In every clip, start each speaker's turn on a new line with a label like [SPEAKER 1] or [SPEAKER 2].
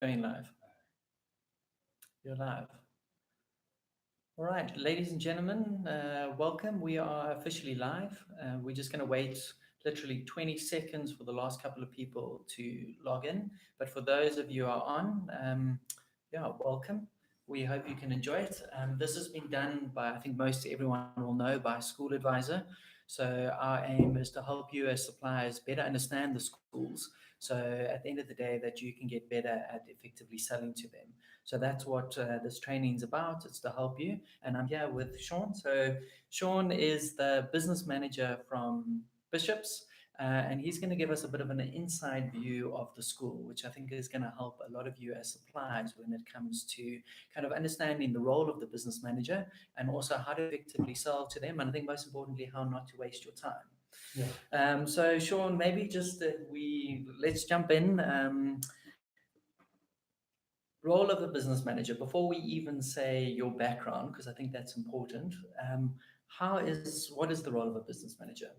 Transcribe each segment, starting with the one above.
[SPEAKER 1] Going live. You're live. All right, ladies and gentlemen, welcome. We are officially live. We're just going to wait literally 20 seconds for the last couple of people to log in. But for those of you who are on, yeah, welcome. We hope you can enjoy it. This has been done by, I think most everyone will know, by a school advisor. So our aim is to help you as suppliers better understand the schools. So at the end of the day, that you can get better at effectively selling to them. So that's what this training is about. It's to help you. And I'm here with Sean. So Sean is the business manager from Bishops. And he's going to give us a bit of an inside view of the school, which I think is going to help a lot of you as suppliers when it comes to kind of understanding the role of the business manager and also how to effectively sell to them. And I think most importantly, how not to waste your time.
[SPEAKER 2] Yeah.
[SPEAKER 1] So Sean, maybe just let's jump in. Role of the business manager, before we even say your background, because I think that's important. What is the role of a business manager?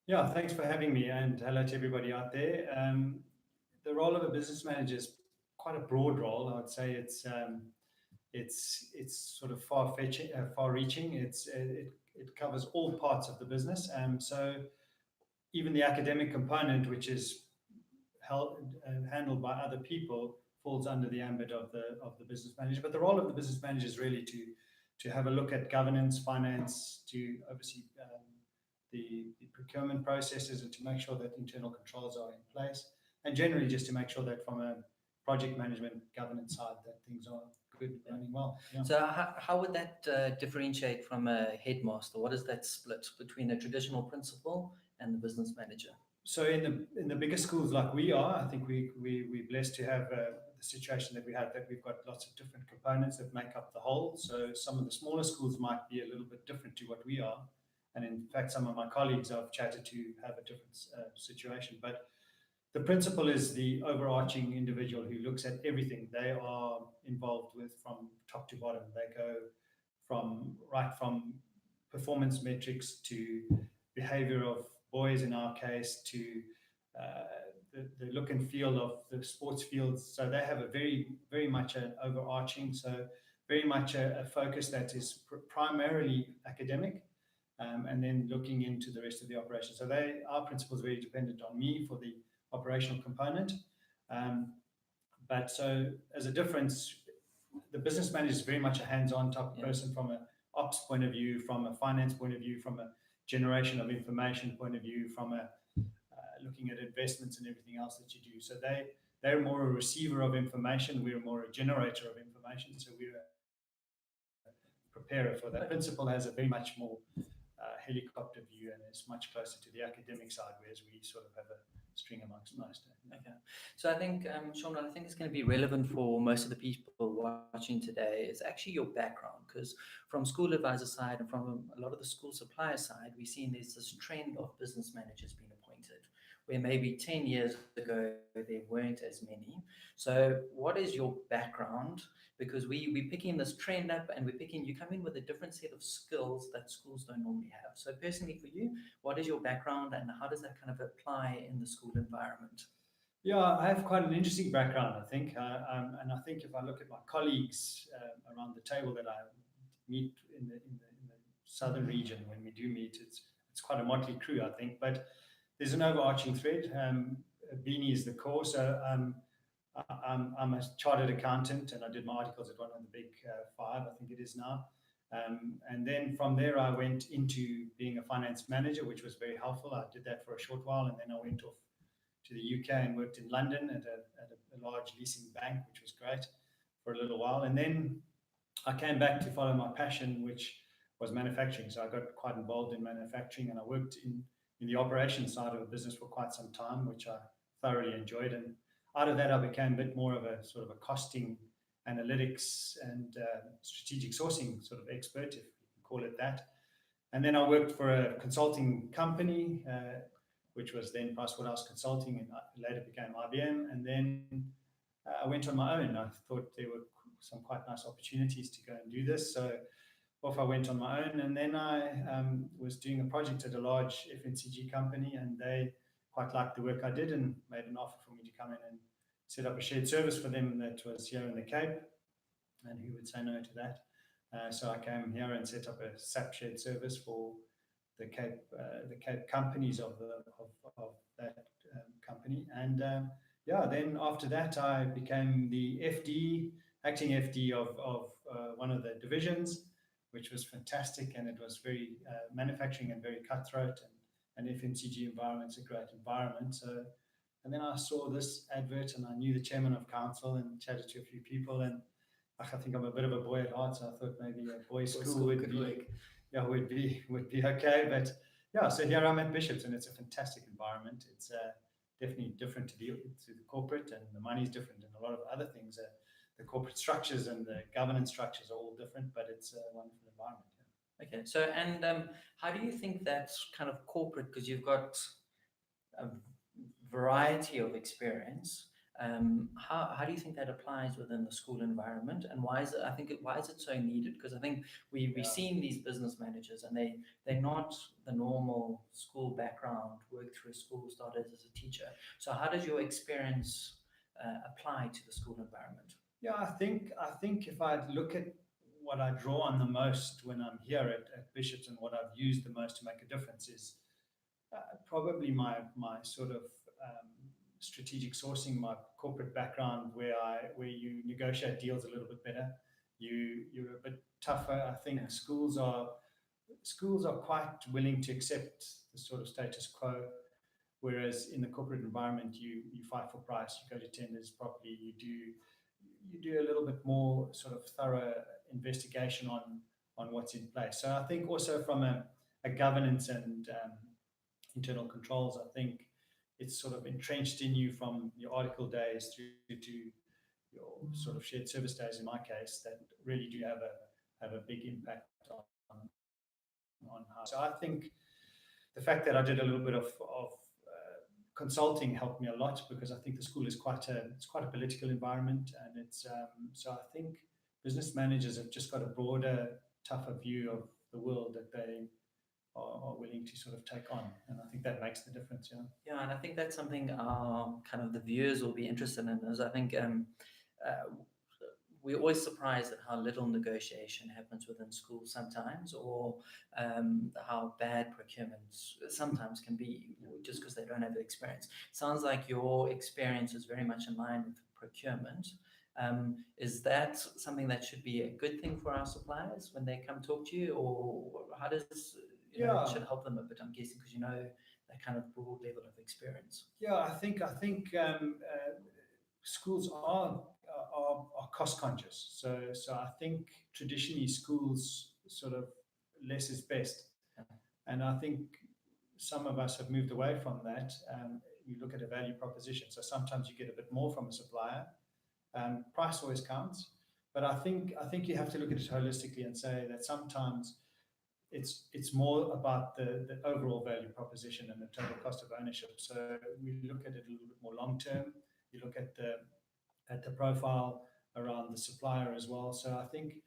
[SPEAKER 2] Yeah, thanks for having me, and hello to everybody out there. The role of a business manager is quite a broad role. I would say it's sort of far-fetching, far-reaching. It covers all parts of the business. So even the academic component, which is held handled by other people, falls under the ambit of the business manager. But the role of the business manager is really to have a look at governance, finance, to oversee the procurement processes, and to make sure that internal controls are in place, and generally just to make sure that from a project management governance side that things are good, running well. Yeah.
[SPEAKER 1] So how would that differentiate from a headmaster? What is that split between a traditional principal and the business manager?
[SPEAKER 2] So in the bigger schools like we are, I think we're blessed to have the situation that we have, that we've got lots of different components that make up the whole. So some of the smaller schools might be a little bit different to what we are, and in fact, some of my colleagues I've chatted to have a different situation. But the principal is the overarching individual who looks at everything. They are involved with from top to bottom. They go from performance metrics to behavior of boys in our case to the look and feel of the sports fields. So they have a very much an overarching, so very much a focus that is primarily academic, and then looking into the rest of the operation. So our principal is very dependent on me for the operational component. Um, but so as a difference, the business manager is very much a hands-on type of person from an ops point of view, from a finance point of view, from a generation of information point of view, from a looking at investments and everything else that you do. So they're more a receiver of information. We're more a generator of information. So we're a preparer for that. Principal has a very much more helicopter view and is much closer to the academic side, whereas we sort of have a string amongst most.
[SPEAKER 1] Okay. So I think, Sean, I think it's going to be relevant for most of the people watching today is actually your background, because from school advisor side and from a lot of the school supplier side, we've seen there's this trend of business managers being appointed, where maybe 10 years ago there weren't as many. So what is your background? Because we're picking this trend up and you come in with a different set of skills that schools don't normally have. So personally for you, what is your background and how does that kind of apply in the school environment?
[SPEAKER 2] Yeah, I have quite an interesting background, I think. And I think if I look at my colleagues around the table that I meet in the southern region, when we do meet, it's quite a motley crew, I think. But there's an overarching thread. Beanie is the core. So I'm a chartered accountant, and I did my articles at one of the big five, I think it is now. And then from there, I went into being a finance manager, which was very helpful. I did that for a short while, and then I went off to the UK and worked in London at a large leasing bank, which was great for a little while. And then I came back to follow my passion, which was manufacturing. So I got quite involved in manufacturing, and I worked in the operations side of a business for quite some time, which I thoroughly enjoyed. And out of that, I became a bit more of a sort of a costing, analytics, and strategic sourcing sort of expert, if you can call it that. And then I worked for a consulting company, which was then Pricewaterhouse Consulting, and later became IBM. And then I went on my own. I thought there were some quite nice opportunities to go and do this. So off I went on my own. And then I was doing a project at a large FMCG company, and they quite liked the work I did and made an offer for me to come in and set up a shared service for them that was here in the Cape, and who would say no to that? So I came here and set up a SAP shared service for the Cape companies of that company. And yeah, then after that, I became the FD, acting FD of one of the divisions, which was fantastic. And it was very manufacturing and very cutthroat. And FMCG environment's a great environment. So, and then I saw this advert and I knew the chairman of council and chatted to a few people. And I think I'm a bit of a boy at heart, so I thought maybe a boys' school would be, yeah, would be okay. But yeah, so here I'm at Bishops, and it's a fantastic environment. It's definitely different to the corporate, and the money's different, and a lot of other things. The corporate structures and the governance structures are all different, but it's a wonderful environment.
[SPEAKER 1] Yeah. Okay, so and how do you think that's kind of corporate? Because you've got a variety of experience. How do you think that applies within the school environment, and why is it? I think why is it so needed? Because I think we've seen these business managers, and they're not the normal school background, worked through school, started as a teacher. So how does your experience apply to the school environment?
[SPEAKER 2] Yeah, I think if I look at what I draw on the most when I'm here at Bishops and what I've used the most to make a difference is probably my sort of strategic sourcing, my corporate background, where you negotiate deals a little bit better. You're a bit tougher. I think schools are quite willing to accept the sort of status quo, whereas in the corporate environment, you fight for price, you go to tenders properly, you do a little bit more sort of thorough investigation on what's in place. So I think also from a governance and internal controls, I think it's sort of entrenched in you from your article days through to your sort of shared service days, in my case, that really do have a big impact on how. So I think the fact that I did a little bit of consulting helped me a lot, because I think the school is quite a political environment, and it's so I think business managers have just got a broader, tougher view of the world that they are willing to sort of take on, and I think that makes the difference. Yeah.
[SPEAKER 1] Yeah, and I think that's something kind of the viewers will be interested in. Is I think we're always surprised at how little negotiation happens within schools sometimes, or how bad procurements sometimes can be, just because they don't have the experience. Sounds like your experience is very much in line with procurement. Is that something that should be a good thing for our suppliers when they come talk to you, or how does it should help them a bit? I'm guessing because that kind of broad level of experience.
[SPEAKER 2] Yeah, I think schools are cost conscious. So I think traditionally schools sort of less is best, and I think some of us have moved away from that. You look at a value proposition. So sometimes you get a bit more from a supplier. Price always counts, but I think you have to look at it holistically and say that sometimes it's more about the overall value proposition and the total cost of ownership. So we look at it a little bit more long term. You look at the profile around the supplier as well. So I think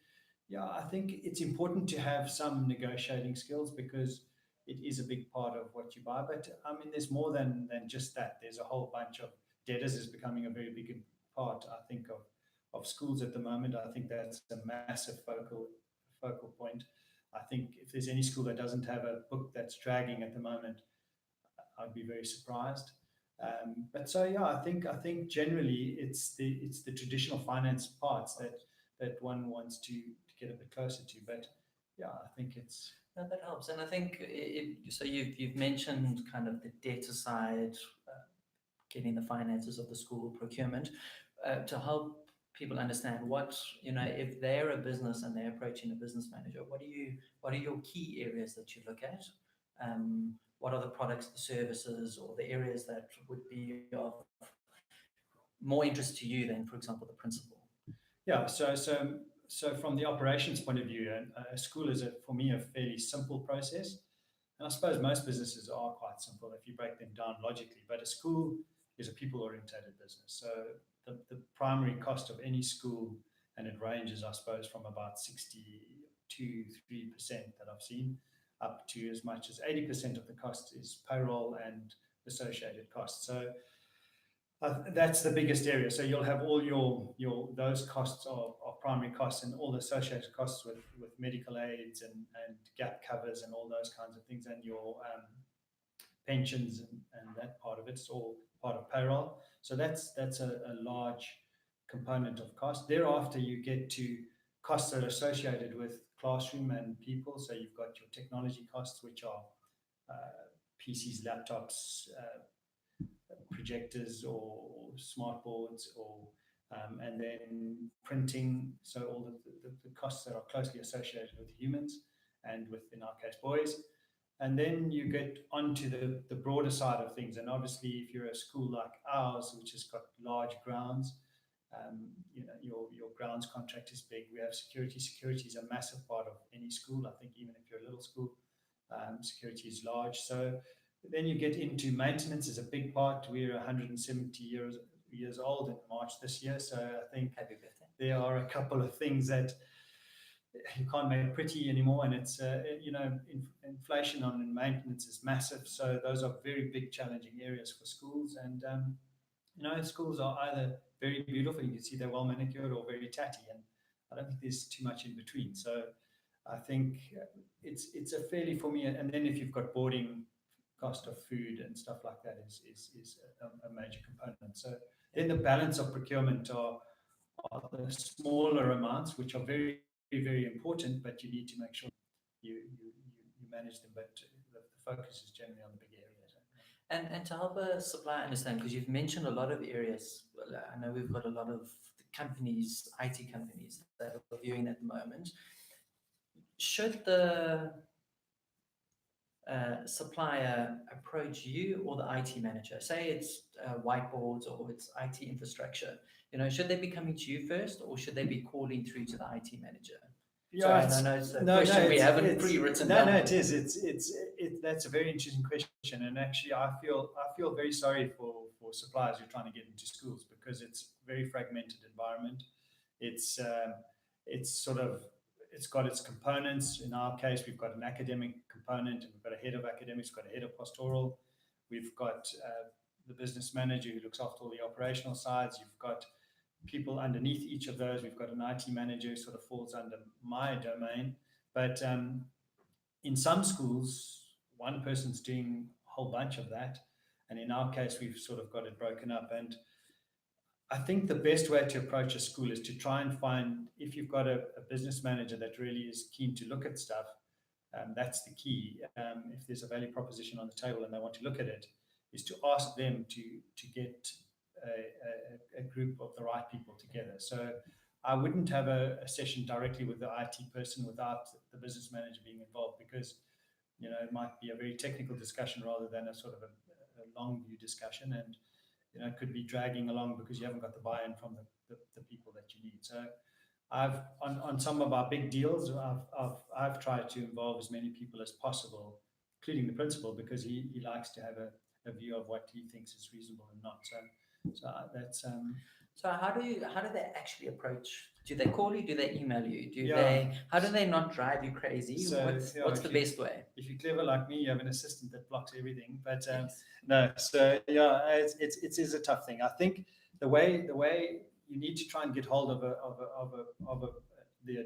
[SPEAKER 2] it's important to have some negotiating skills, because it is a big part of what you buy. But I mean, there's more than just that. There's a whole bunch of debtors is becoming a very big part, I think, of schools at the moment. I think that's a massive focal point. I think if there's any school that doesn't have a book that's dragging at the moment, I'd be very surprised. But so yeah, I think generally it's the traditional finance parts that one wants to get a bit closer to. But yeah, I think it's
[SPEAKER 1] that helps, and I think so. You've mentioned kind of the data side, getting the finances of the school procurement, to help people understand what, if they're a business and they're approaching a business manager, what are your key areas that you look at? What are the products, the services, or the areas that would be of more interest to you than, for example, the principal?
[SPEAKER 2] Yeah, so from the operations point of view, a school is, for me, a fairly simple process. And I suppose most businesses are quite simple if you break them down logically. But a school is a people-oriented business. So the primary cost of any school, and it ranges, I suppose, from about 62-3% that I've seen, up to as much as 80% of the cost is payroll and associated costs. So That's the biggest area. So you'll have all your those costs are primary costs and all the associated costs with medical aids and gap covers and all those kinds of things, and your pensions and that part of it's all part of payroll. So that's a large component of cost. Thereafter, you get to costs that are associated with classroom and people. So you've got your technology costs, which are PCs, laptops, projectors or smart boards, or and then printing. So all the costs that are closely associated with humans and with, in our case, boys. And then you get onto the broader side of things. And obviously, if you're a school like ours, which has got large grounds, your grounds contract is big. We have security. Security is a massive part of any school. I think even if you're a little school, security is large. So then you get into maintenance is a big part. We're 170 years old in March this year. So I think
[SPEAKER 1] Happy birthday.
[SPEAKER 2] there are a couple of things that you can't make pretty anymore, and it's inflation on maintenance is massive. So those are very big, challenging areas for schools. And schools are either very beautiful, you can see they're well manicured, or very tatty, and I don't think there's too much in between. So I think it's a fairly, for me. And then if you've got boarding, cost of food and stuff like that is a major component. So then the balance of procurement are the smaller amounts, which are very, very important, but you need to make sure you manage them. But the focus is generally on the big areas.
[SPEAKER 1] And to help a supplier understand, because you've mentioned a lot of areas, well, I know we've got a lot of companies, IT companies that are viewing at the moment. Should the supplier approach you or the IT manager? Say it's whiteboards or it's IT infrastructure. Should they be coming to you first, or should they be calling through to the IT manager?
[SPEAKER 2] Yeah,
[SPEAKER 1] so I know it's a
[SPEAKER 2] no,
[SPEAKER 1] question we haven't
[SPEAKER 2] it's
[SPEAKER 1] pre-written
[SPEAKER 2] no,
[SPEAKER 1] down.
[SPEAKER 2] no, it is. That's a very interesting question, and actually, I feel very sorry for suppliers who are trying to get into schools, because it's a very fragmented environment. It's sort of, it's got its components. In our case, we've got an academic component, and we've got a head of academics, we've got a head of pastoral, we've got the business manager who looks after all the operational sides. You've got people underneath each of those. We've got an IT manager who sort of falls under my domain. But in some schools, one person's doing a whole bunch of that. And in our case, we've sort of got it broken up. And I think the best way to approach a school is to try and find, if you've got a business manager that really is keen to look at stuff, that's the key. If there's a value proposition on the table and they want to look at it, is to ask them to get a group of the right people together. So I wouldn't have a session directly with the IT person without the business manager being involved, because it might be a very technical discussion rather than a sort of a long view discussion, and it could be dragging along because you haven't got the buy-in from the people that you need. So I've on some of our big deals, I've tried to involve as many people as possible, including the principal, because he likes to have a view of what he thinks is reasonable and not. So that's
[SPEAKER 1] So how do they actually approach? Do they call you? Do they email you?
[SPEAKER 2] Yeah.
[SPEAKER 1] How do they not drive you crazy?
[SPEAKER 2] So,
[SPEAKER 1] what's the best way?
[SPEAKER 2] If you're clever like me, you have an assistant that blocks everything. But
[SPEAKER 1] Yes.
[SPEAKER 2] no, so yeah, it is a tough thing. I think the way you need to try and get hold of the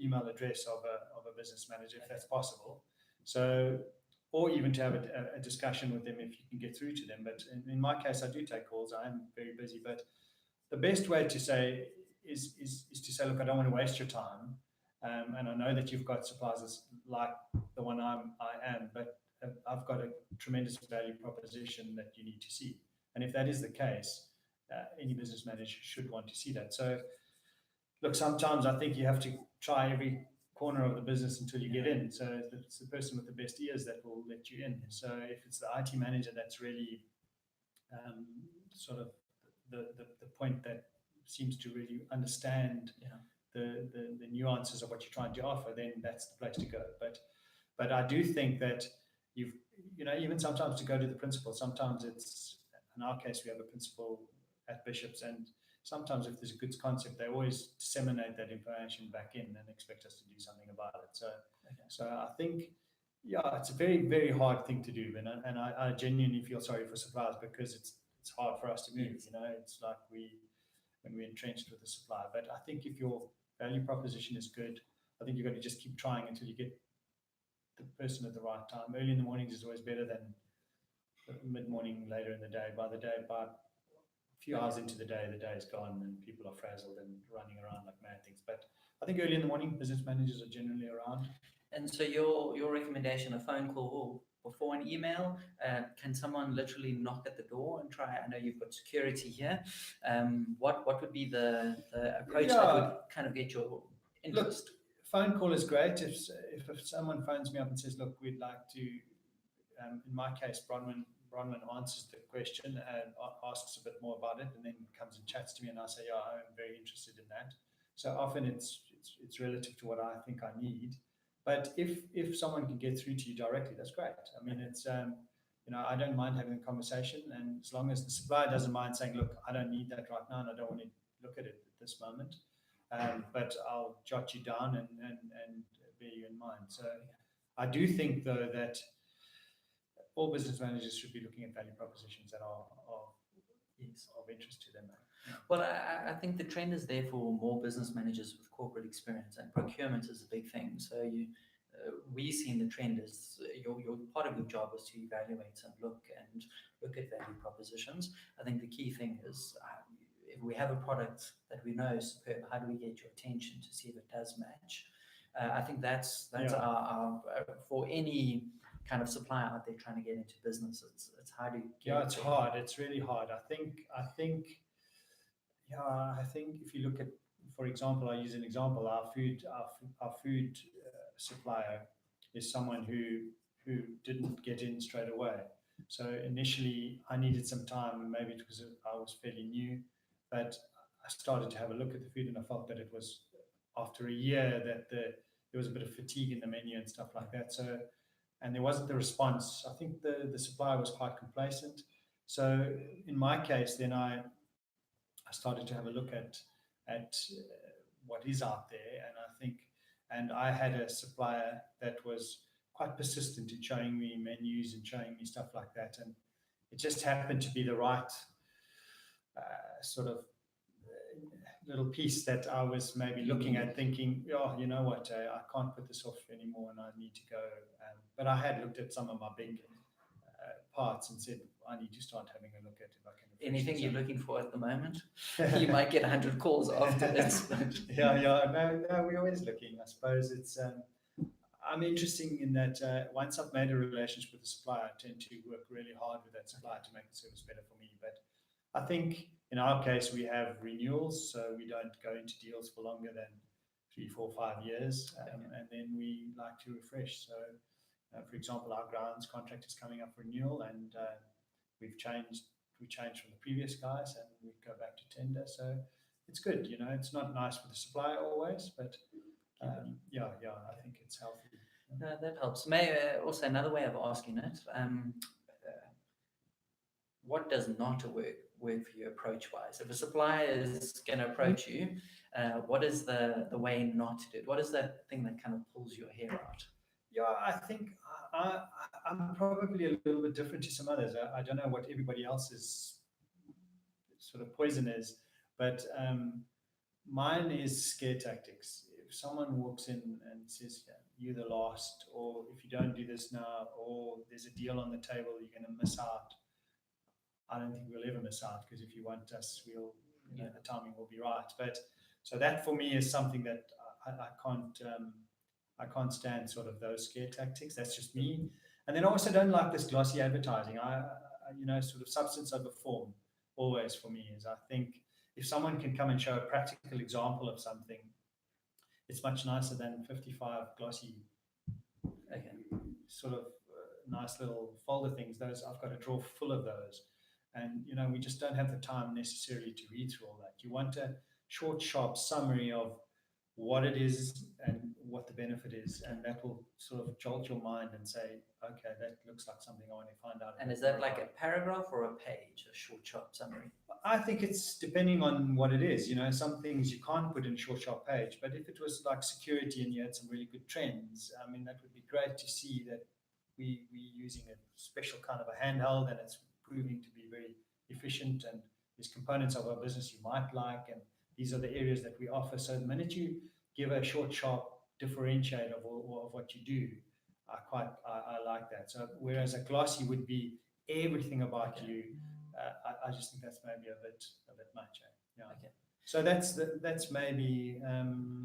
[SPEAKER 2] email address of a business manager, if that's possible. So, or even to have a discussion with them if you can get through to them. But in my case, I do take calls. I am very busy. But the best way to say is to say, look, I don't want to waste your time. And I know that you've got suppliers like the one I am, but I've got a tremendous value proposition that you need to see. And if that is the case, any business manager should want to see that. So, look, sometimes I think you have to try every corner of the business until you get in. So it's the person with the best ears that will let you in. So if it's the IT manager that's really sort of the point that seems to really understand the nuances of what you're trying to offer, then that's the place to go. But I do think that even sometimes to go to the principal, sometimes it's, in our case, we have a principal at Bishops, and sometimes if there's a good concept, they always disseminate that information back in and expect us to do something about it. So I think, yeah, it's a very, very hard thing to do. And I genuinely feel sorry for suppliers, because it's hard for us to move.
[SPEAKER 1] Yes.
[SPEAKER 2] It's like when we're entrenched with the supplier. But I think if your value proposition is good, I think you've got to just keep trying until you get the person at the right time. Early in the mornings is always better than mid-morning, later in the day. By a few hours into the day is gone and people are frazzled and running around like mad things. But I think early in the morning, business managers are generally around.
[SPEAKER 1] And so your recommendation, a phone call before an email, can someone literally knock at the door and try? I know you've got security here. What would be the approach that would kind of get your interest?
[SPEAKER 2] Look, phone call is great. If someone phones me up and says, look, we'd like to, in my case, Bronwyn answers the question and asks a bit more about it, and then comes and chats to me, and I say, yeah, I'm very interested in that. So often it's relative to what I think I need. But if someone can get through to you directly, that's great. I mean, it's I don't mind having a conversation, and as long as the supplier doesn't mind saying, look, I don't need that right now, and I don't want to look at it at this moment, but I'll jot you down and bear you in mind. So I do think, though, that all business managers should be looking at value propositions that are of interest to them. Yeah.
[SPEAKER 1] Well, I think the trend is there for more business managers with corporate experience, and procurement is a big thing. So we seen the trend is your part of your job is to evaluate and look at value propositions. I think the key thing is if we have a product that we know is superb, how do we get your attention to see if it does match? I think that's our for any kind of supplier out there trying to get into business. It's how do you get
[SPEAKER 2] it's hard. It's really hard. I think if you look at, for example, I use an example. Our food supplier is someone who didn't get in straight away. So initially, I needed some time, maybe because I was fairly new, but I started to have a look at the food, and I felt that it was after a year that there was a bit of fatigue in the menu and stuff like that. So, and there wasn't the response. I think the supplier was quite complacent. So in my case, then I started to have a look at what is out there, and I had a supplier that was quite persistent in showing me menus and showing me stuff like that, and it just happened to be the right sort of little piece that I was maybe looking at, thinking, oh, you know what, I can't put this off anymore, and I need to go. But I had looked at some of my big parts and said, I need to start having a look at if I can.
[SPEAKER 1] Anything you're looking for at the moment? You might get 100 calls after this.
[SPEAKER 2] No, we're always looking. I suppose it's. I'm interested in that. Once I've made a relationship with the supplier, I tend to work really hard with that supplier to make the service better for me. But I think in our case, we have renewals, so we don't go into deals for longer than 3, 4, 5 years, and then we like to refresh. So, for example, our grounds contract is coming up for renewal, and we changed from the previous guys, and we go back to tender. So it's good. It's not nice for the supplier always, but I think it's healthy.
[SPEAKER 1] No, that helps. Also another way of asking it, what does not work for you approach-wise? If a supplier is going to approach you, what is the way not to do it? What is that thing that kind of pulls your hair out?
[SPEAKER 2] Yeah, I think I'm probably a little bit different to some others. I don't know what everybody else's sort of poison is, but mine is scare tactics. If someone walks in and says, you're the last, or if you don't do this now, or there's a deal on the table, you're going to miss out. I don't think we'll ever miss out, because if you want us, the timing will be right. But so that for me is something that I can't stand, sort of those scare tactics. That's just me. And then I also don't like this glossy advertising. I sort of substance over form always for me is, I think if someone can come and show a practical example of something, it's much nicer than 55 glossy, sort of nice little folder things. Those I've got a drawer full of those. And, we just don't have the time necessarily to read through all that. You want a short, sharp summary of what it is and what the benefit is, and that will sort of jolt your mind and say, okay, that looks like something I want to find out.
[SPEAKER 1] And is that like a paragraph or a page, a short, sharp summary?
[SPEAKER 2] I think it's depending on what it is. Some things you can't put in a short, sharp page, but if it was like security and you had some really good trends, I mean, that would be great to see that we're using a special kind of a handheld, and it's proving to be very efficient, and there's components of our business you might like, and these are the areas that we offer. So the minute you give a short, sharp differentiate of what you do, I like that. So whereas a glossy would be everything about you, I just think that's maybe a bit much. Yeah.
[SPEAKER 1] Okay.
[SPEAKER 2] So that's maybe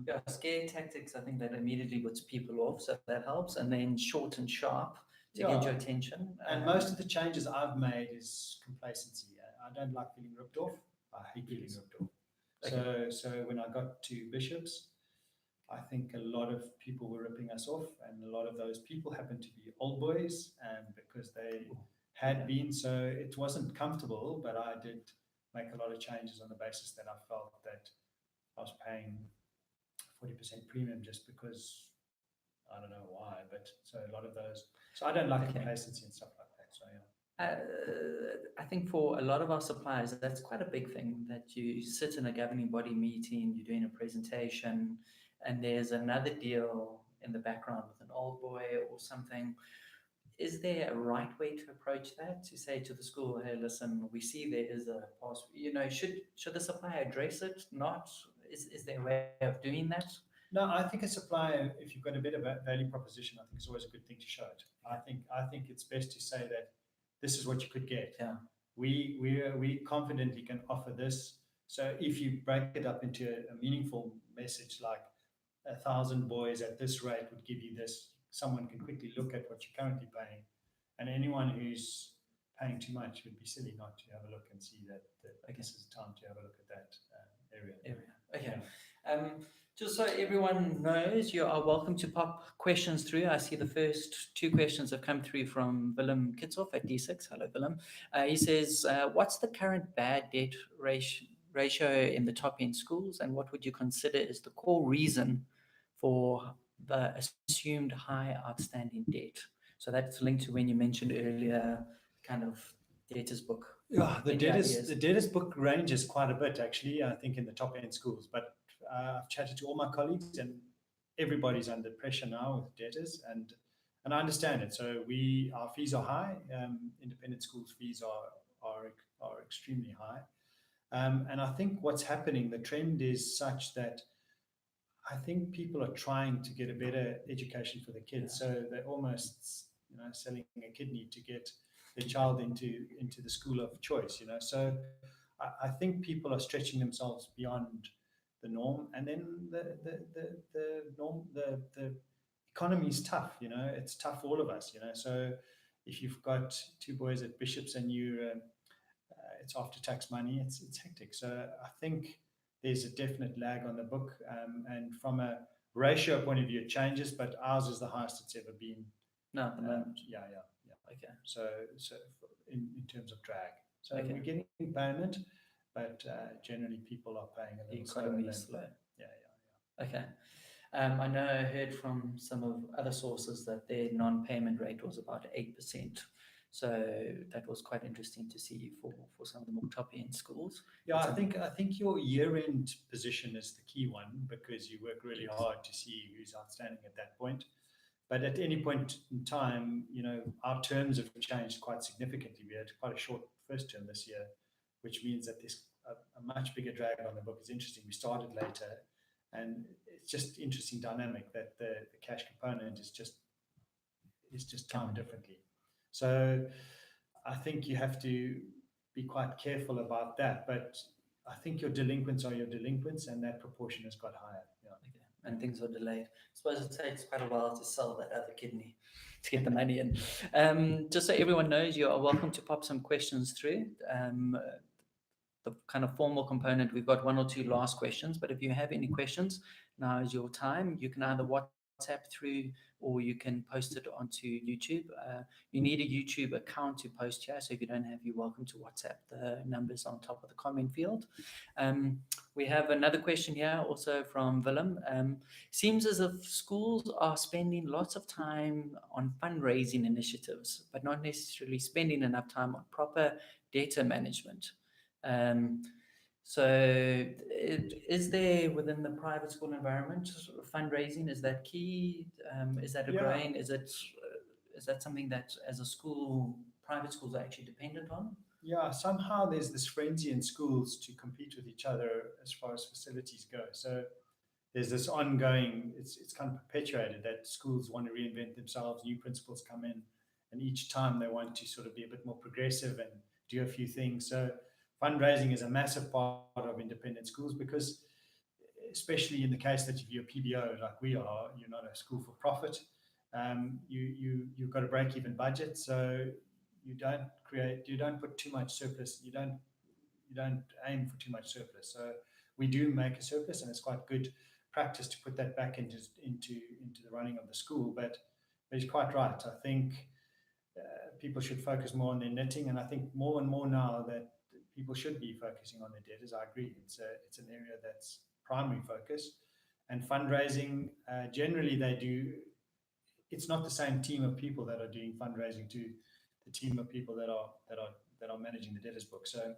[SPEAKER 1] Yeah, scare tactics. I think that immediately puts people off, so that helps. And then short and sharp to get your attention.
[SPEAKER 2] And most of the changes I've made is complacency. I don't like feeling ripped off. I hate feeling ripped off.
[SPEAKER 1] Okay.
[SPEAKER 2] So when I got to Bishops, I think a lot of people were ripping us off, and a lot of those people happened to be old boys, and because they had been, so it wasn't comfortable, but I did make a lot of changes on the basis that I felt that I was paying 40% premium just because I don't know why, but so a lot of those. So I don't like complacency and stuff like that. So
[SPEAKER 1] I think for a lot of our suppliers, that's quite a big thing, that you sit in a governing body meeting, you're doing a presentation, and there's another deal in the background with an old boy or something. Is there a right way to approach that? To say to the school, hey, listen, we see there is a pass, should the supplier address it? Not, is there a way of doing that?
[SPEAKER 2] No, I think a supplier, if you've got a better value proposition, I think it's always a good thing to show it. I think it's best to say that this is what you could get.
[SPEAKER 1] Yeah.
[SPEAKER 2] We confidently can offer this. So if you break it up into a meaningful message, like 1,000 boys at this rate would give you this, someone can quickly look at what you're currently paying, and anyone who's paying too much would be silly not to have a look and see that this is time to have a look at that area.
[SPEAKER 1] Okay. Yeah. Just so everyone knows, you are welcome to pop questions through. I see the first two questions have come through from Willem Kitsoff at D6. Hello, Willem. He says, what's the current bad debt ratio in the top end schools, and what would you consider is the core reason for the assumed high outstanding debt? So that's linked to when you mentioned earlier, kind of debtors book.
[SPEAKER 2] Yeah, the debtors book ranges quite a bit, actually, I think, in the top end schools. But I've chatted to all my colleagues, and everybody's under pressure now with debtors, and I understand it. So our fees are high. Independent schools' fees are extremely high, and I think what's happening, the trend is such that I think people are trying to get a better education for the kids. So they're almost selling a kidney to get their child into the school of choice. So I think people are stretching themselves beyond the norm, and then the economy is tough. It's tough for all of us. So if you've got two boys at Bishops and it's after tax money, it's hectic. So I think there's a definite lag on the book, and from a ratio point of view, it changes, but ours is the highest it's ever been.
[SPEAKER 1] No, at the moment.
[SPEAKER 2] Yeah.
[SPEAKER 1] Okay.
[SPEAKER 2] So in terms of drag, so we're getting payment, but generally people are paying a little slower.
[SPEAKER 1] Economy is slow.
[SPEAKER 2] Yeah.
[SPEAKER 1] Okay. I know I heard from some of other sources that their non-payment rate was about 8%. So that was quite interesting to see for some of the more top-end schools.
[SPEAKER 2] Yeah, I think your year-end position is the key one, because you work really hard to see who's outstanding at that point. But at any point in time, our terms have changed quite significantly. We had quite a short first term this year, which means that there's a much bigger drag on the book. It's interesting. We started later, and it's just interesting dynamic that the cash component is just timed differently. So I think you have to be quite careful about that. But I think your delinquents are your delinquents, and that proportion has got higher. Yeah.
[SPEAKER 1] Okay. And things are delayed. I suppose it takes quite a while to sell that other kidney to get the money in. Just so everyone knows, you are welcome to pop some questions through. The kind of formal component, we've got one or two last questions, but if you have any questions, now is your time. You can either WhatsApp through, or you can post it onto YouTube. You need a YouTube account to post here, so if you don't have, you're welcome to WhatsApp the numbers on top of the comment field. We have another question here also from Willem. Seems as if schools are spending lots of time on fundraising initiatives, but not necessarily spending enough time on proper data management. So is there, within the private school environment, fundraising, is that key? Is that a growing, is that something that as a school, private schools are actually dependent on?
[SPEAKER 2] yeah, somehow there's this frenzy in schools to compete with each other as far as facilities go. So there's this ongoing, it's kind of perpetuated that schools want to reinvent themselves, new principals come in, and each time they want to sort of be a bit more progressive and do a few things. So fundraising is a massive part of independent schools because, especially in the case that if you're a PBO like we are, you're not a school for profit. You've got a break even budget, so you don't put too much surplus, you don't aim for too much surplus. So we do make a surplus, and it's quite good practice to put that back into the running of the school. But he's quite right. I think people should focus more on their knitting, and I think more and more now that people should be focusing on their debtors. I agree. It's an area that's primary focus, and fundraising generally they do. It's not the same team of people that are doing fundraising to the team of people that are managing the debtors book. So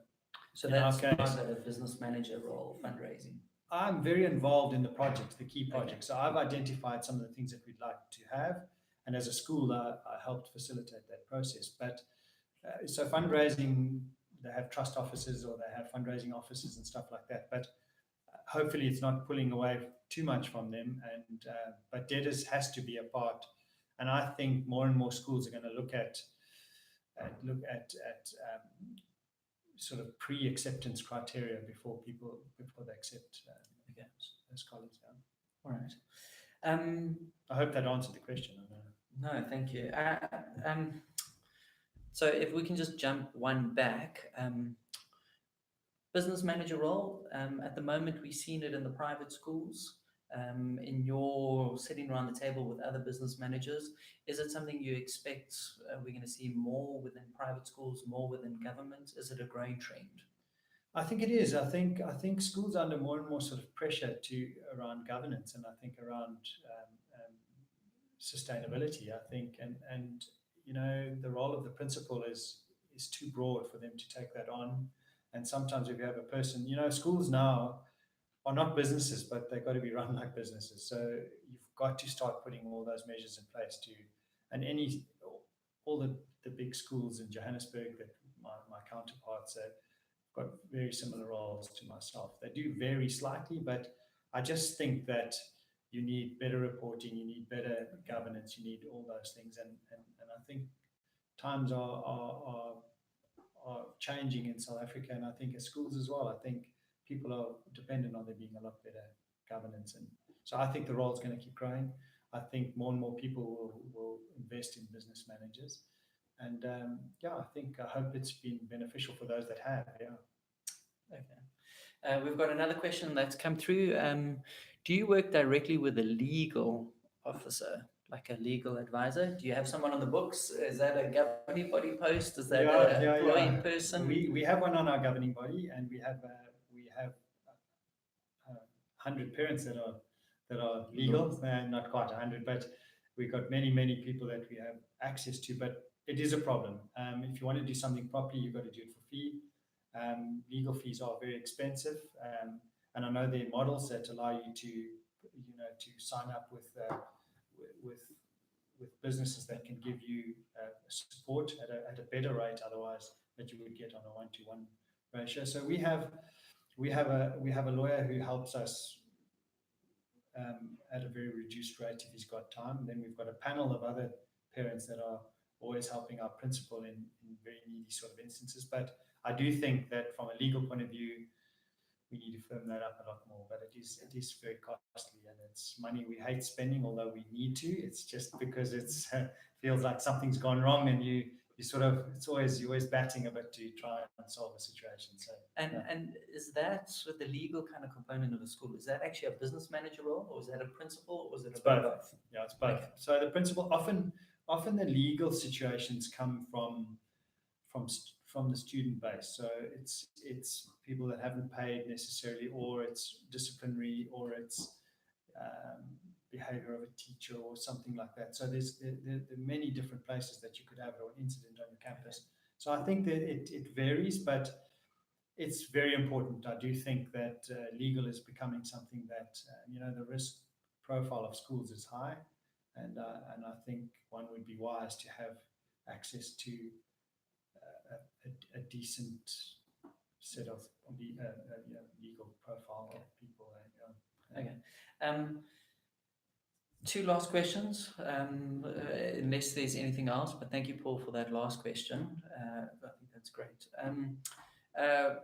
[SPEAKER 1] So
[SPEAKER 2] in our
[SPEAKER 1] that's
[SPEAKER 2] case,
[SPEAKER 1] not a business manager role, fundraising.
[SPEAKER 2] I'm very involved in the projects, the key projects. So I've identified some of the things that we'd like to have, and as a school, I helped facilitate that process. But so fundraising, they have trust offices or they have fundraising offices and stuff like that. But hopefully, it's not pulling away too much from them. And but debtors has to be a part. And I think more and more schools are going to look at sort of pre-acceptance criteria before they accept
[SPEAKER 1] Okay.
[SPEAKER 2] those colleagues. Yeah.
[SPEAKER 1] All right. Um,
[SPEAKER 2] I hope that answered the question. I know.
[SPEAKER 1] no, thank you. So if we can just jump one back, business manager role, at the moment we've seen it in the private schools. In your sitting around the table with other business managers, is it something you expect we're going to see more within private schools, more within government? Is it a growing trend?
[SPEAKER 2] I think it is. I think schools are under more and more sort of pressure to around governance, and I think around sustainability. I think, and the role of the principal is too broad for them to take that on. And sometimes if you have a person, schools now are not businesses, but they've got to be run like businesses. So you've got to start putting all those measures in place to, and all the big schools in Johannesburg that my counterparts have got very similar roles to myself. They do vary slightly, but I just think that you need better reporting, you need better governance, you need all those things, and I think times are changing in South Africa, and I think at schools as well. I think people are dependent on there being a lot better governance, and so I think the role is going to keep growing. I think more and more people will invest in business managers, and yeah, I hope it's been beneficial for those that have. Yeah.
[SPEAKER 1] Okay. We've got another question that's come through. Do you work directly with a legal officer, like a legal advisor? Do you have someone on the books? Is that a governing body post? Is that
[SPEAKER 2] Yeah,
[SPEAKER 1] an
[SPEAKER 2] yeah,
[SPEAKER 1] employed
[SPEAKER 2] yeah.
[SPEAKER 1] person?
[SPEAKER 2] We have one on our governing body, and we have 100 parents that are legal, and not quite 100, but we've got many people that we have access to. But it is a problem. If you want to do something properly, you've got to do it for fee. Legal fees are very expensive, and I know there are models that allow you to sign up with with businesses that can give you support at a better rate otherwise that you would get on a 1-to-1 ratio. So we have a lawyer who helps us at a very reduced rate if he's got time. Then we've got a panel of other parents that are always helping our principal in very needy sort of instances. But I do think that from a legal point of view, we need to firm that up a lot more. But it is very costly, and it's money we hate spending, although we need to. It's just because it's feels like something's gone wrong, and you sort of you're always batting a bit to try and solve a situation. So
[SPEAKER 1] And is that with the legal kind of component of the school? Is that actually a business manager role, or is that a principal, or is it
[SPEAKER 2] it's
[SPEAKER 1] a bit of
[SPEAKER 2] both.
[SPEAKER 1] both?
[SPEAKER 2] Yeah, it's both.
[SPEAKER 1] Okay.
[SPEAKER 2] So the principal often the legal situations come from the student base. So it's people that haven't paid necessarily, or it's disciplinary, or it's behavior of a teacher or something like that. So there are many different places that you could have an incident on your campus. So I think that it varies, but it's very important. I do think that legal is becoming something that the risk profile of schools is high, and I think one would be wise to have access to a decent set of legal profile
[SPEAKER 1] Okay.
[SPEAKER 2] of people.
[SPEAKER 1] Okay. Two last questions, unless there's anything else. But thank you, Paul, for that last question. I think that's great. Uh,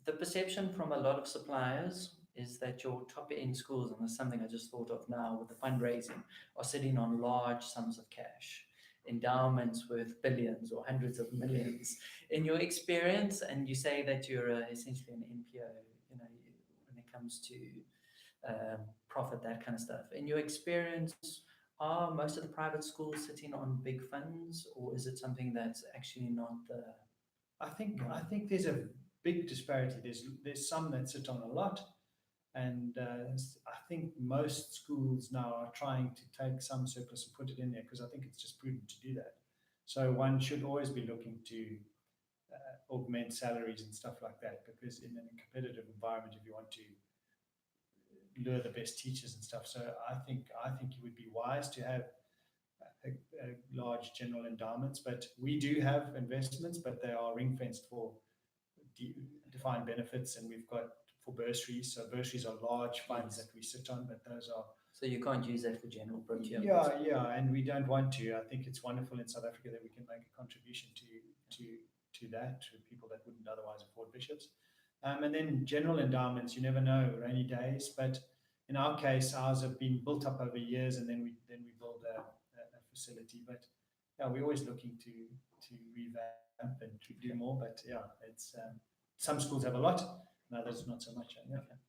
[SPEAKER 1] the perception from a lot of suppliers is that your top end schools, and that's something I just thought of now with the fundraising, are sitting on large sums of cash, endowments worth billions or hundreds of millions. In your experience, and you say that you're essentially an NPO, when it comes to profit, that kind of stuff. In your experience, are most of the private schools sitting on big funds, or is it something that's actually not the
[SPEAKER 2] I think there's a big disparity. There's some that sit on a lot, and I think most schools now are trying to take some surplus and put it in there because I think it's just prudent to do that. So one should always be looking to augment salaries and stuff like that, because in a competitive environment, if you want to lure the best teachers and stuff, so I think it would be wise to have a large general endowments. But we do have investments, but they are ring fenced for defined benefits, and we've got for bursaries. So bursaries are large funds
[SPEAKER 1] Yes.
[SPEAKER 2] that we sit on, but those are
[SPEAKER 1] so you can't use that for general procurement?
[SPEAKER 2] yeah, and we don't want to. I think it's wonderful in South Africa that we can make a contribution to that, to people that wouldn't otherwise afford bishops. And then general endowments, you never know, rainy days. But in our case, ours have been built up over years, and then we build a facility. But yeah, we're always looking to revamp and to do more. But yeah, it's some schools have a lot, and others not so much. Yeah.
[SPEAKER 1] Okay.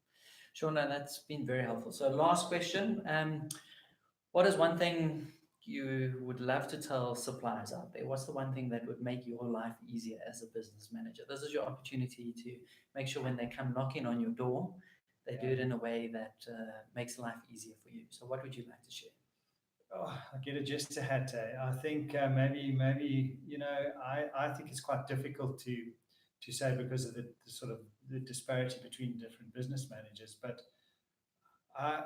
[SPEAKER 1] Sure, no, that's been very helpful. So last question, what is one thing you would love to tell suppliers out there? What's the one thing that would make your life easier as a business manager? This is your opportunity to make sure when they come knocking on your door, they do it in a way that makes life easier for you. So what would you like to share?
[SPEAKER 2] Oh, I get it just a hat. I think maybe I think it's quite difficult to say because of the sort of the disparity between different business managers. But I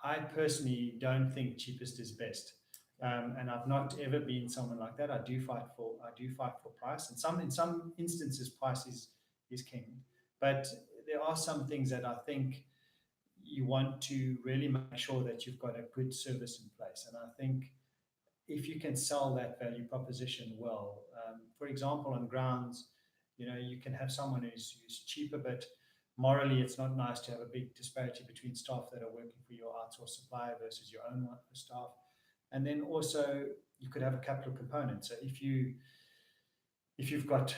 [SPEAKER 2] I personally don't think cheapest is best, and I've not ever been someone like that. I do fight for price, and in some instances price is king. But there are some things that I think you want to really make sure that you've got a good service in place. And I think if you can sell that value proposition well, for example, on grounds, you can have someone who's cheaper, but morally, it's not nice to have a big disparity between staff that are working for your outsourced supplier versus your own staff. And then also, you could have a capital component. So if you've got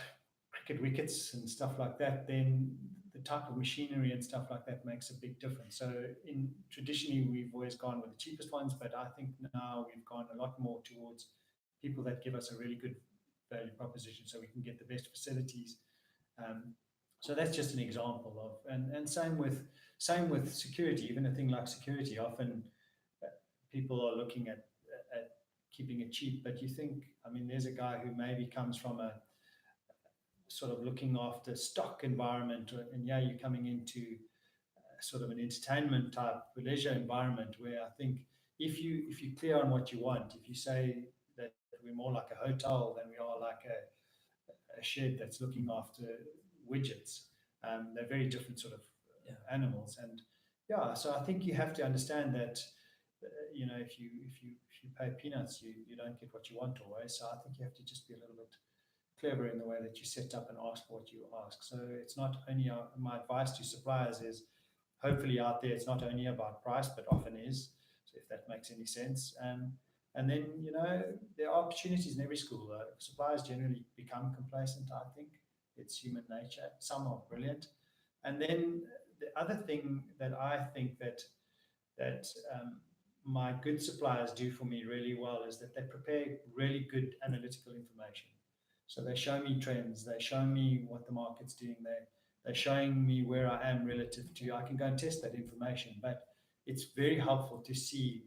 [SPEAKER 2] cricket wickets and stuff like that, then the type of machinery and stuff like that makes a big difference. So in traditionally we've always gone with the cheapest ones, but I think now we've gone a lot more towards people that give us a really good value proposition, so we can get the best facilities. Um, so that's just an example of, and same with security. Even a thing like security, often uh, people are looking at keeping it cheap, but you think, I mean, there's a guy who maybe comes from a sort of looking after stock environment, and yeah, you're coming into sort of an entertainment type leisure environment where I think if you're clear on what you want, if you say that we're more like a hotel than we are like a shed that's looking after widgets, they're very different sort of animals. And yeah, so I think you have to understand that if you pay peanuts, you don't get what you want always. So I think you have to just be a little bit clever in the way that you set up and ask what you ask. So it's not only my advice to suppliers is hopefully out there it's not only about price, but often is. So if that makes any sense. And then there are opportunities in every school. Suppliers generally become complacent. I think it's human nature. Some are brilliant, and then the other thing that I think that my good suppliers do for me really well is that they prepare really good analytical information. So they show me trends, they show me what the market's doing, they're showing me where I am relative to. I can go and test that information, but it's very helpful to see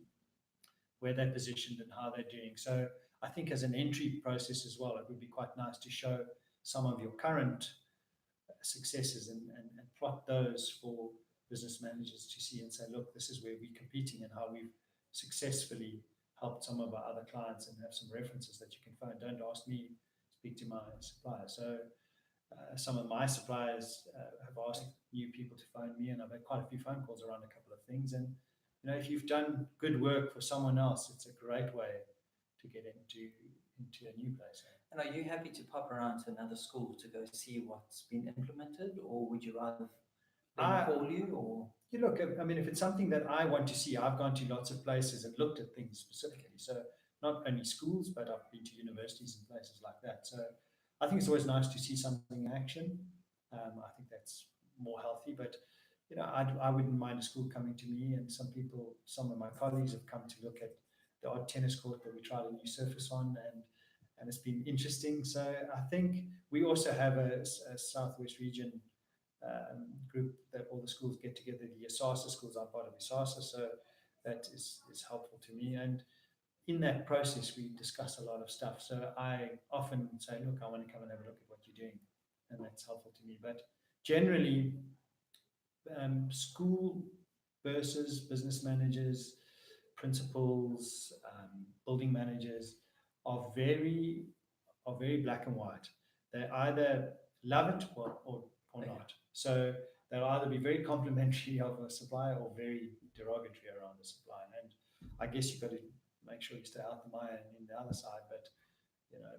[SPEAKER 2] where they're positioned and how they're doing. So I think as an entry process as well, it would be quite nice to show some of your current successes and plot those for business managers to see and say, look, this is where we're competing and how we've successfully helped some of our other clients, and have some references that you can find. Don't ask me speak to my suppliers. So some of my suppliers have asked new people to phone me, and I've had quite a few phone calls around a couple of things. And if you've done good work for someone else, it's a great way to get into a new place.
[SPEAKER 1] And are you happy to pop around to another school to go see what's been implemented, or would you rather them call you? Or
[SPEAKER 2] you look, I mean, if it's something that I want to see, I've gone to lots of places and looked at things specifically. So not only schools, but I've been to universities and places like that. So I think it's always nice to see something in action. I think that's more healthy. But I wouldn't mind a school coming to me, and some of my colleagues have come to look at the odd tennis court that we tried a new surface on, and it's been interesting. So I think we also have a Southwest region group that all the schools get together. The ISASA schools are part of ISASA, so that is helpful to me. And in that process, we discuss a lot of stuff. So I often say, look, I want to come and have a look at what you're doing, and that's helpful to me. But generally, school versus business managers, principals, building managers are very black and white. They either love it or not. So they'll either be very complimentary of a supplier or very derogatory around a supplier. And I guess you've got to make sure you stay out the mire and in the other side. But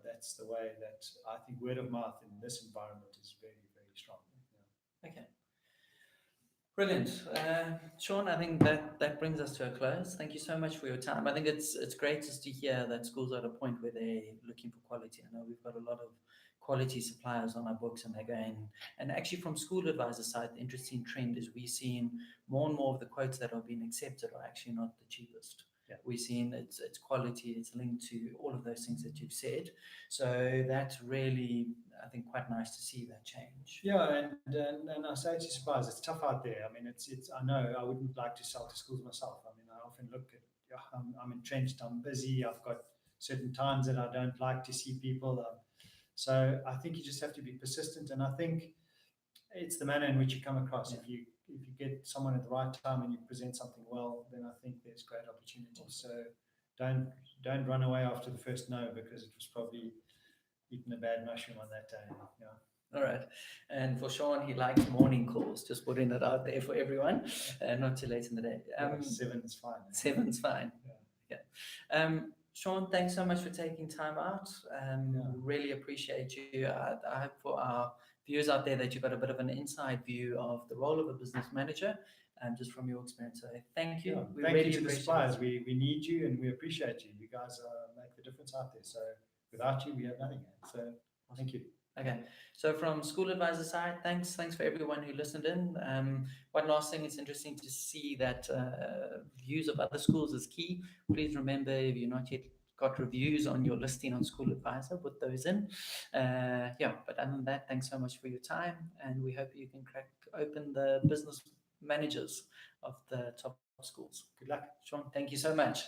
[SPEAKER 2] that's the way that I think word of mouth in this environment is very, very strong.
[SPEAKER 1] Okay. Brilliant. Sean, I think that brings us to a close. Thank you so much for your time. I think it's great just to hear that schools are at a point where they're looking for quality. I know we've got a lot of quality suppliers on our books, and they're going. And actually, from school advisor side, the interesting trend is we're seeing more and more of the quotes that are being accepted are actually not the cheapest.
[SPEAKER 2] Yeah.
[SPEAKER 1] We're seeing it's quality, it's linked to all of those things that you've said. So that's really, I think, quite nice to see that change.
[SPEAKER 2] Yeah, and I say to suppliers, it's tough out there. I mean, it's I know I wouldn't like to sell to schools myself. I mean, I often look at, I'm entrenched, I'm busy, I've got certain times that I don't like to see people. So I think you just have to be persistent, and I think it's the manner in which you come across.
[SPEAKER 1] Yeah.
[SPEAKER 2] If you get someone at the right time and you present something well, then I think there's great opportunity. So don't run away after the first no, because it was probably eating a bad mushroom on that day. Yeah.
[SPEAKER 1] All right. And for Sean, he likes morning calls. Just putting it out there for everyone, not too late in the day.
[SPEAKER 2] 7 is fine.
[SPEAKER 1] 7's fine.
[SPEAKER 2] Yeah.
[SPEAKER 1] Yeah. Sean, thanks so much for taking time out. Really appreciate you. I hope for our viewers out there that you got a bit of an inside view of the role of a business manager, just from your experience. So thank you.
[SPEAKER 2] Yeah.
[SPEAKER 1] We
[SPEAKER 2] Thank
[SPEAKER 1] really
[SPEAKER 2] you to the
[SPEAKER 1] appreciate
[SPEAKER 2] suppliers. We need you, and we appreciate you. You guys make the difference out there. So without you, we have nothing. So thank you.
[SPEAKER 1] Okay, so from school advisor side, thanks for everyone who listened in. One last thing, it's interesting to see that views of other schools is key. Please remember, if you're not yet got reviews on your listing on School Advisor, put those in. But other than that, thanks so much for your time, and we hope you can crack open the business managers of the top schools.
[SPEAKER 2] Good luck.
[SPEAKER 1] Sean, thank you so much.